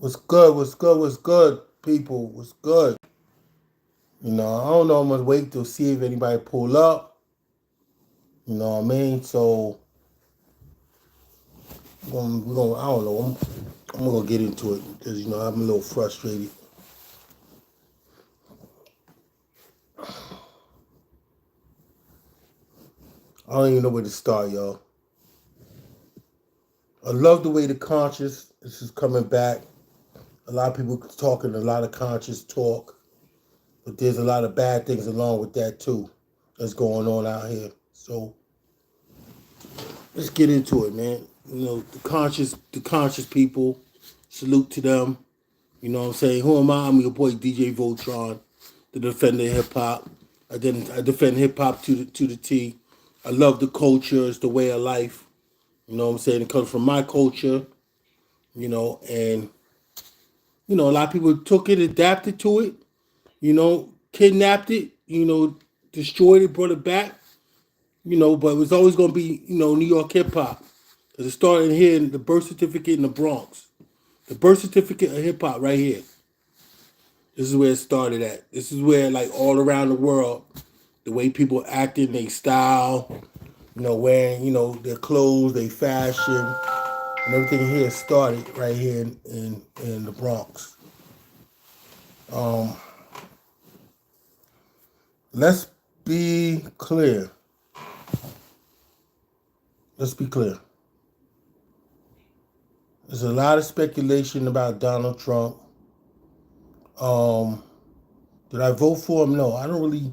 What's good? What's good? What's good, people? What's good? I don't know. I'm gonna wait to see if anybody pull up. You know what I mean? So we're gonna I don't know. I'm gonna get into it because I'm a little frustrated. I don't even know where to start, y'all. I love the way the conscious this is coming back. A lot of people talking a lot of conscious talk, but there's a lot of bad things along with that too that's going on out here. So let's get into it, man. The conscious people. Salute to them. You know what I'm saying? Who am I? I'm your boy DJ Voltron, the defender of hip hop. I defend hip hop to the T. I love the culture. It's the way of life. You know what I'm saying? It comes from my culture. And a lot of people took it, adapted to it. Kidnapped it. Destroyed it, brought it back. But it was always gonna be New York hip hop. Cause it started here in the birth certificate in the Bronx. The birth certificate of hip hop right here. This is where it started at. This is where, like, all around the world, the way people acted, their style, wearing, their clothes, their fashion, and everything here started right here in the Bronx. Um, let's be clear. Let's be clear. There's a lot of speculation about Donald Trump. Um, did I vote for him? No, I don't really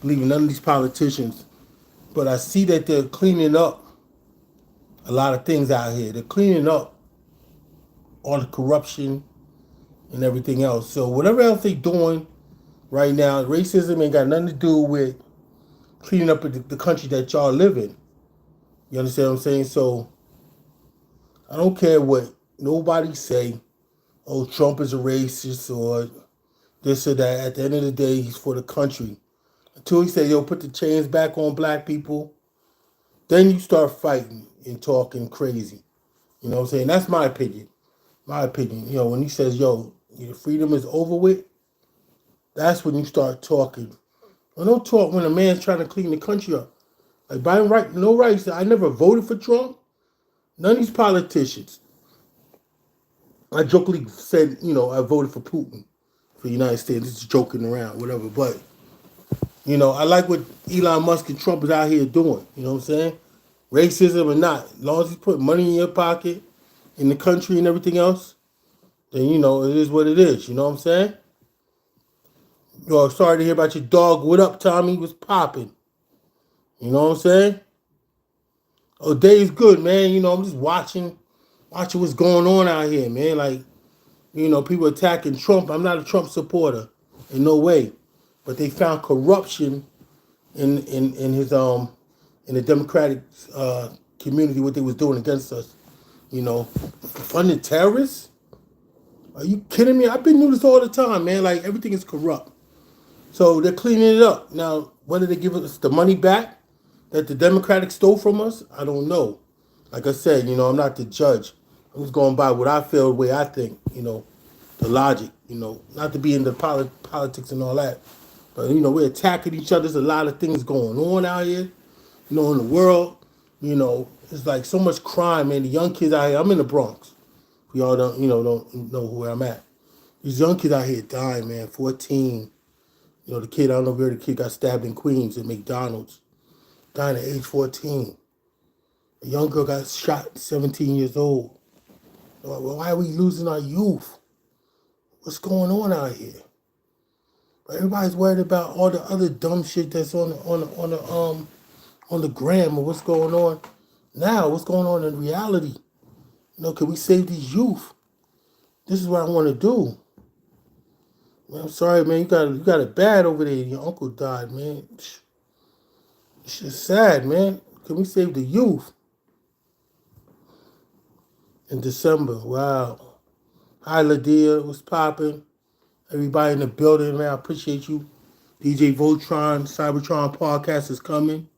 believe in none of these politicians. But I see that they're cleaning up a lot of things out here. They're cleaning up all the corruption and everything else. So whatever else they're doing right now, racism ain't got nothing to do with cleaning up the country that y'all live in. You understand what I'm saying? So I don't care what nobody say. Oh, Trump is a racist or this or that. At the end of the day, he's for the country. Until he say, yo, put the chains back on black people, then you start fighting and talking crazy. You know what I'm saying? That's my opinion. My opinion. When he says, yo, your freedom is over with, that's when you start talking. Well, don't talk when a man's trying to clean the country up. Like Biden, right? No rights. I never voted for Trump. None of these politicians. I jokingly said, I voted for Putin for the United States. Just joking around, whatever. But, I like what Elon Musk and Trump is out here doing. You know what I'm saying? Racism or not. As long as he's putting money in your pocket, in the country and everything else, then, it is what it is. You know what I'm saying? Sorry to hear about your dog. What up, Tommy? Was popping. You know what I'm saying? Oh, day's good, man. I'm just watching what's going on out here, man. Like, people attacking Trump. I'm not a Trump supporter, in no way. But they found corruption in his in the Democratic community, what they was doing against us. Funding terrorists. Are you kidding me? I've been doing this all the time, man. Like, everything is corrupt. So they're cleaning it up. Now, whether they give us the money back that the Democrats stole from us, I don't know. Like I said, I'm not the judge. I'm just going by what I feel, the way I think, the logic, not to be into politics and all that. But, we're attacking each other. There's a lot of things going on out here, in the world. It's like so much crime, man. The young kids out here, I'm in the Bronx. Y'all don't know where I'm at. These young kids out here dying, man. 14. The kid, I don't know where the kid got stabbed in Queens at McDonald's. Dying at age 14. A young girl got shot, 17 years old. Why are we losing our youth? What's going on out here? But everybody's worried about all the other dumb shit that's on the gram or what's going on now. What's going on in reality? Can we save these youth? This is what I want to do. Man, I'm sorry, man. You got it bad over there. Your uncle died, man. It's just sad, man. Can we save the youth? In December, wow. Hi, Ladia. What's popping? Everybody in the building, man. I appreciate you. DJ Voltron, Cybertron podcast is coming.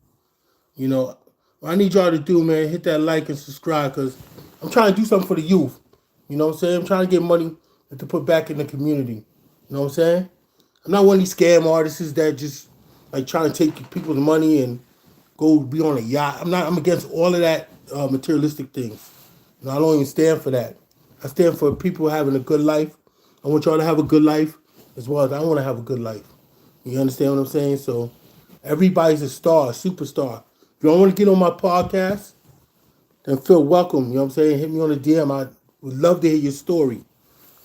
What I need y'all to do, man, hit that like and subscribe because I'm trying to do something for the youth. You know what I'm saying? I'm trying to get money to put back in the community. You know what I'm saying? I'm not one of these scam artists that just like trying to take people's money and go be on a yacht. I'm against all of that materialistic things. You know, I don't even stand for that. I stand for people having a good life. I want y'all to have a good life as well as I want to have a good life. You understand what I'm saying? So everybody's a star, a superstar. If you don't want to get on my podcast, then feel welcome. You know what I'm saying? Hit me on the DM. I would love to hear your story.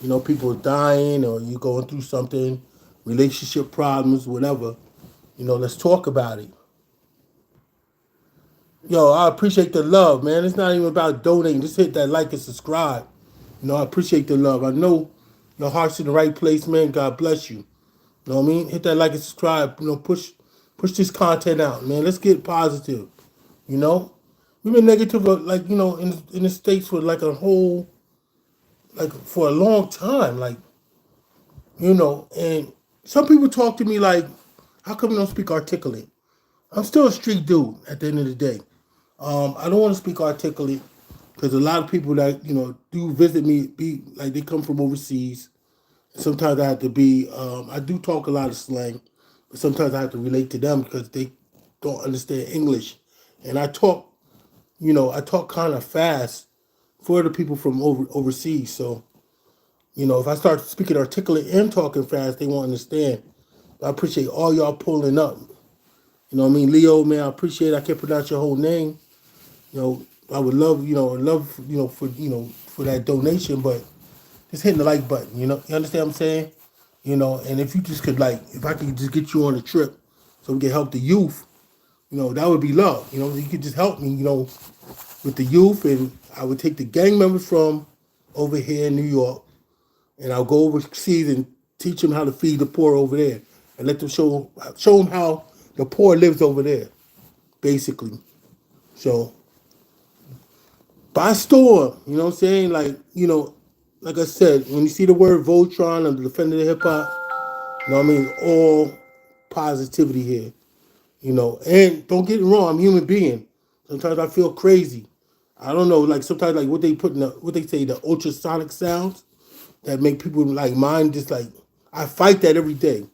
You know, people dying or you going through something, relationship problems, whatever. You know, let's talk about it. Yo, I appreciate the love, man. It's not even about donating. Just hit that like and subscribe. You know, I appreciate the love. I know your heart's in the right place, man. God bless you. You know what I mean? Hit that like and subscribe. You know, push this content out, man. Let's get positive. You know, we've been negative, like in the states for like a whole, like for a long time, like and some people talk to me like, how come you don't speak articulate? I'm still a street dude at the end of the day. I don't want to speak articulate because a lot of people that do visit me be like they come from overseas. Sometimes I have to be. I do talk a lot of slang, but sometimes I have to relate to them because they don't understand English, and I talk kind of fast for the people from overseas. So if I start speaking articulate and talking fast, they won't understand. I appreciate all y'all pulling up. You know what I mean, Leo, man, I appreciate it. I can't pronounce your whole name. I would love, for that donation, but just hitting the like button, You understand what I'm saying? And if you just could if I could just get you on a trip so we can help the youth, that would be love. You could just help me, with the youth, and I would take the gang members from over here in New York, and I'll go overseas and teach them how to feed the poor over there, and let them show them how the poor lives over there, basically. So by storm, you know what I'm saying? Like I said, when you see the word Voltron, I'm the defender of hip hop. You know what I mean? All positivity here. And don't get it wrong, I'm a human being. Sometimes I feel crazy. I don't know, like sometimes like what they put in what they say, the ultrasonic sounds that make people like mind just like I fight that every day.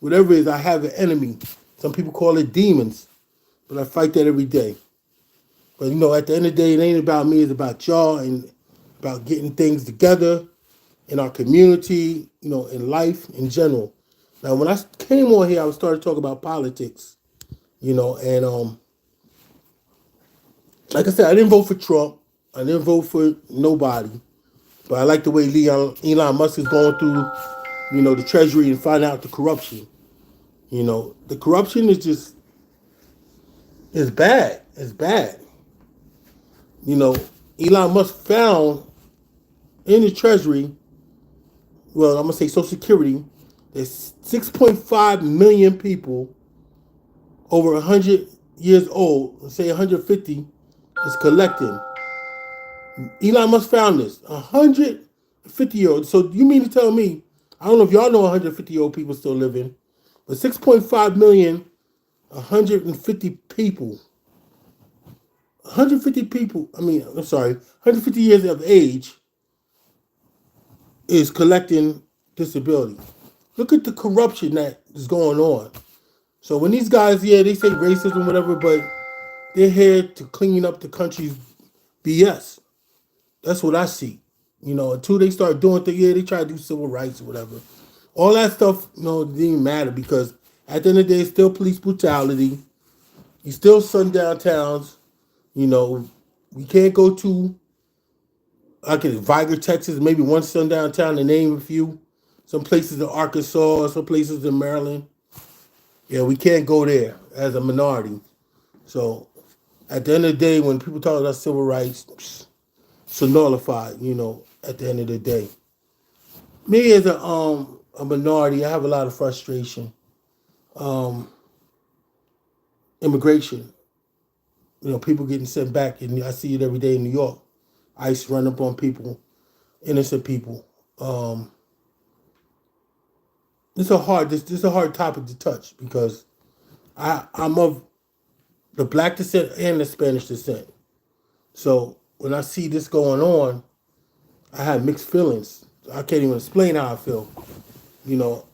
Whatever it is, I have an enemy. Some people call it demons, but I fight that every day. But at the end of the day, it ain't about me, it's about y'all and about getting things together in our community, in life in general. Now when I came on here, I was starting to talk about politics, and like I said, I didn't vote for Trump. I didn't vote for nobody. But I like the way Elon Musk is going through, the Treasury and find out the corruption. The corruption is just is bad. It's bad. Elon Musk found in the Treasury, well, I'm gonna say Social Security, there's 6.5 million people over 100 years old, let's say 150, is collecting. Elon Musk found this. 150-year-old. So you mean to tell me, I don't know if y'all know 150-year-old people still living, but 6.5 million, 150 people. 150 people, I'm sorry, 150 years of age is collecting disability. Look at the corruption that is going on. So when these guys, yeah, they say racism, whatever, but they're here to clean up the country's BS. That's what I see. Until they start doing things, yeah, they try to do civil rights or whatever. All that stuff, didn't matter because at the end of the day, it's still police brutality. You still sundown towns. We can't go to, Vigar, Texas, maybe one sundown town to name a few. Some places in Arkansas, some places in Maryland. Yeah, we can't go there as a minority. So at the end of the day, when people talk about civil rights, it's nullified, at the end of the day. Me as a minority, I have a lot of frustration. Immigration, people getting sent back, and I see it every day in New York. ICE run up on people, innocent people. This is a hard topic to touch because I'm of the black descent and the Spanish descent. So when I see this going on, I have mixed feelings. I can't even explain how I feel. You know,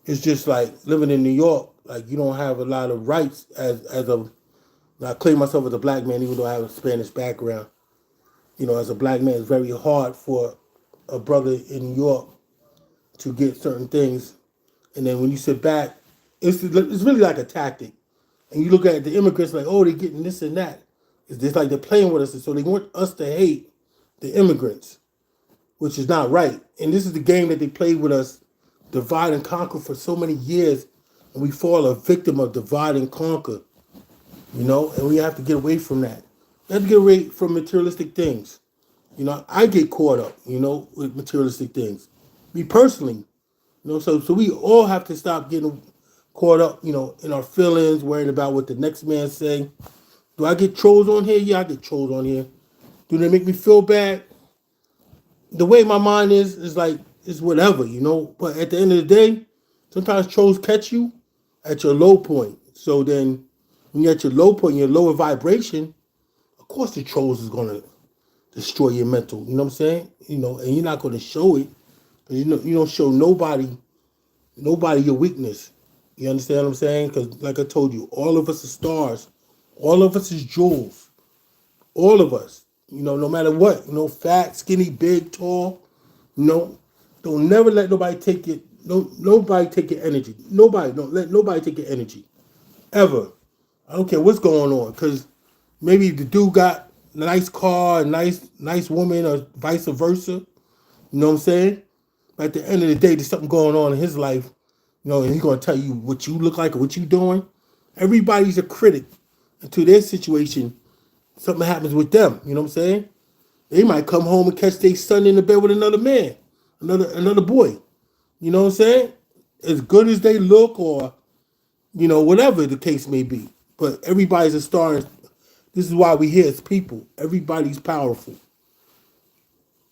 it's just like living in New York. Like you don't have a lot of rights as a. I claim myself as a black man, even though I have a Spanish background. You know, as a black man, it's very hard for a brother in New York to get certain things. And then when you sit back, it's really like a tactic. And you look at the immigrants like, oh, they're getting this and that. It's just like they're playing with us. And so they want us to hate the immigrants, which is not right. And this is the game that they played with us, divide and conquer for so many years. And we fall a victim of divide and conquer, you know, and we have to get away from that. We have to get away from materialistic things. You know, I get caught up, you know, with materialistic things. Me personally, you know, so we all have to stop getting caught up, you know, in our feelings, worrying about what the next man say. Do I get trolls on here? Yeah, I get trolls on here. Do they make me feel bad? The way my mind is like, it's whatever, you know. But at the end of the day, sometimes trolls catch you at your low point. So then when you're at your low point, your lower vibration, of course the trolls is gonna destroy your mental. You know what I'm saying? You know, and you're not gonna show it. Because you don't show nobody your weakness. You understand what I'm saying? Because like I told you, all of us are stars. All of us is jewels. All of us. You know, no matter what. You know, fat, skinny, big, tall. You know, don't never let nobody take it. Nobody take your energy. Don't let nobody take your energy. Ever. I don't care what's going on. Because maybe the dude got a nice car, a nice woman, or vice versa. You know what I'm saying? But at the end of the day, there's something going on in his life, you know, and he's gonna tell you what you look like or what you doing. Everybody's a critic until their situation, something happens with them. You know what I'm saying? They might come home and catch their son in the bed with another man, another boy. You know what I'm saying? As good as they look, or you know, whatever the case may be. But everybody's a star. This is why we here as people. Everybody's powerful.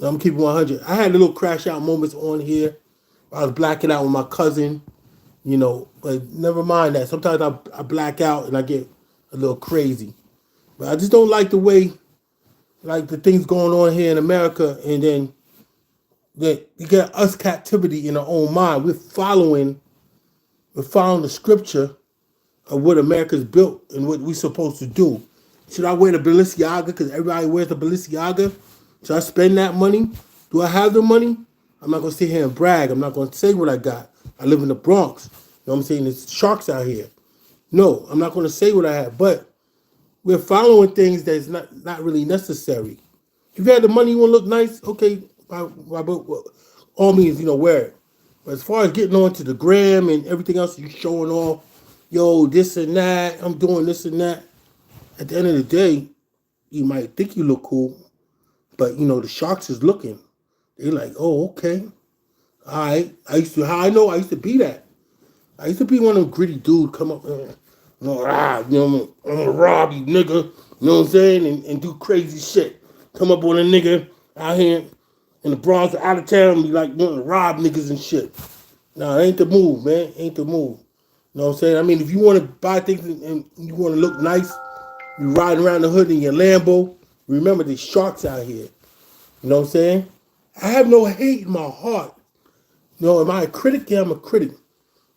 I'm keeping 100. I had little crash out moments on here. I was blacking out with my cousin, you know, but never mind that. Sometimes I black out and I get a little crazy. But I just don't like the way, like the things going on here in America, and then that you get us captivity in our own mind. We're following the scripture of what America's built and what we're supposed to do. Should I wear the Balenciaga because everybody wears the Balenciaga? Should I spend that money? Do I have the money? I'm not going to sit here and brag. I'm not going to say what I got. I live in the Bronx. You know what I'm saying? There's sharks out here. No, I'm not going to say what I have. But we're following things that's not really necessary. If you had the money, you want to look nice, okay, by all means, you know, wear it. But as far as getting onto the gram and everything else, you showing off, yo, this and that, I'm doing this and that. At the end of the day, you might think you look cool, but you know the sharks is looking. They're like, oh, okay, all right. I used to be that. I used to be one of them gritty dudes come up and I'm gonna rob you, nigga. You know what I'm saying? And do crazy shit. Come up on a nigga out here in the Bronx or out of town and be like wanting to rob niggas and shit. Nah, it ain't the move, man. Ain't the move. You know what I'm saying? I mean, if you want to buy things and you want to look nice, you riding around the hood in your Lambo, remember there's sharks out here. You know what I'm saying? I have no hate in my heart. You know, am I a critic? Yeah, I'm a critic.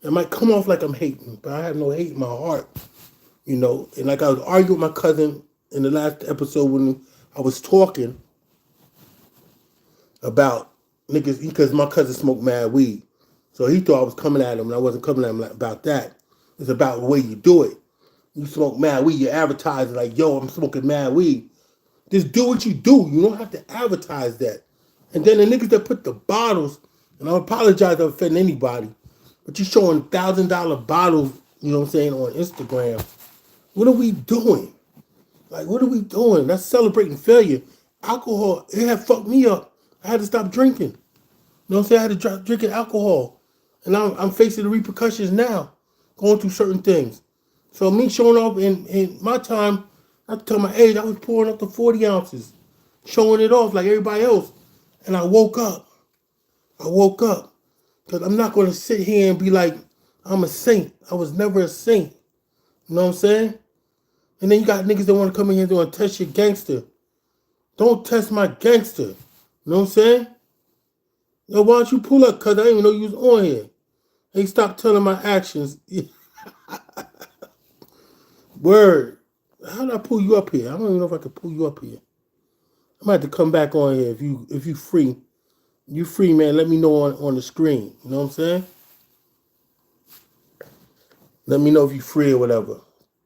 It might come off like I'm hating, but I have no hate in my heart. You know, and like I was arguing with my cousin in the last episode when I was talking about niggas, because my cousin smoked mad weed. So he thought I was coming at him, and I wasn't coming at him about that. It's about the way you do it. You smoke mad weed, you advertise like, yo, I'm smoking mad weed. Just do what you do. You don't have to advertise that. And then the niggas that put the bottles, and I apologize if I offend anybody, but you showing $1,000 bottles, you know what I'm saying, on Instagram. What are we doing? Like, what are we doing? That's celebrating failure. Alcohol, it had fucked me up. I had to stop drinking. You know what I'm saying? I had to stop drinking alcohol. And I'm facing the repercussions now, going through certain things. So me showing up in my time, I tell my age, I was pouring up to 40 ounces, showing it off like everybody else. And I woke up. Because I'm not going to sit here and be like, I'm a saint. I was never a saint. You know what I'm saying? And then you got niggas that want to come in here and test your gangster. Don't test my gangster. You know what I'm saying? Yo, why don't you pull up? Cause I didn't even know you was on here. Hey, stop telling my actions. Word. How did I pull you up here? I don't even know if I can pull you up here. I might have to come back on here if you free. You free, man. Let me know on the screen. You know what I'm saying? Let me know if you free or whatever.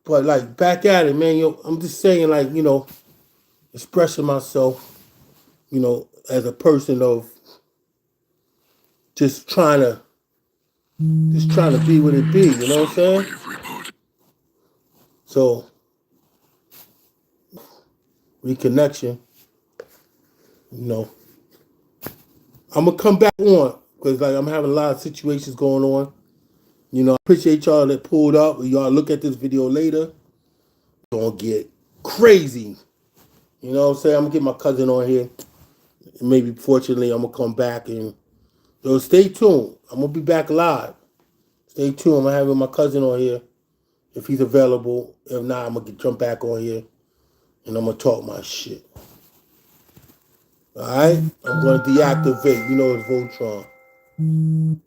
But like back at it, man. Yo, I'm just saying, like, expressing myself, as a person of just trying to be what it be. You know what I'm saying? So reconnection. I'm gonna come back on because like I'm having a lot of situations going on. I appreciate y'all that pulled up. Y'all look at this video later. Gonna get crazy. You know what I'm saying? I'm gonna get my cousin on here. And maybe fortunately I'm gonna come back and stay tuned. I'm gonna be back live. Stay tuned. I'm gonna have my cousin on here if he's available. If not, I'm gonna jump back on here and I'm gonna talk my shit. Alright? I'm gonna deactivate, it's Voltron.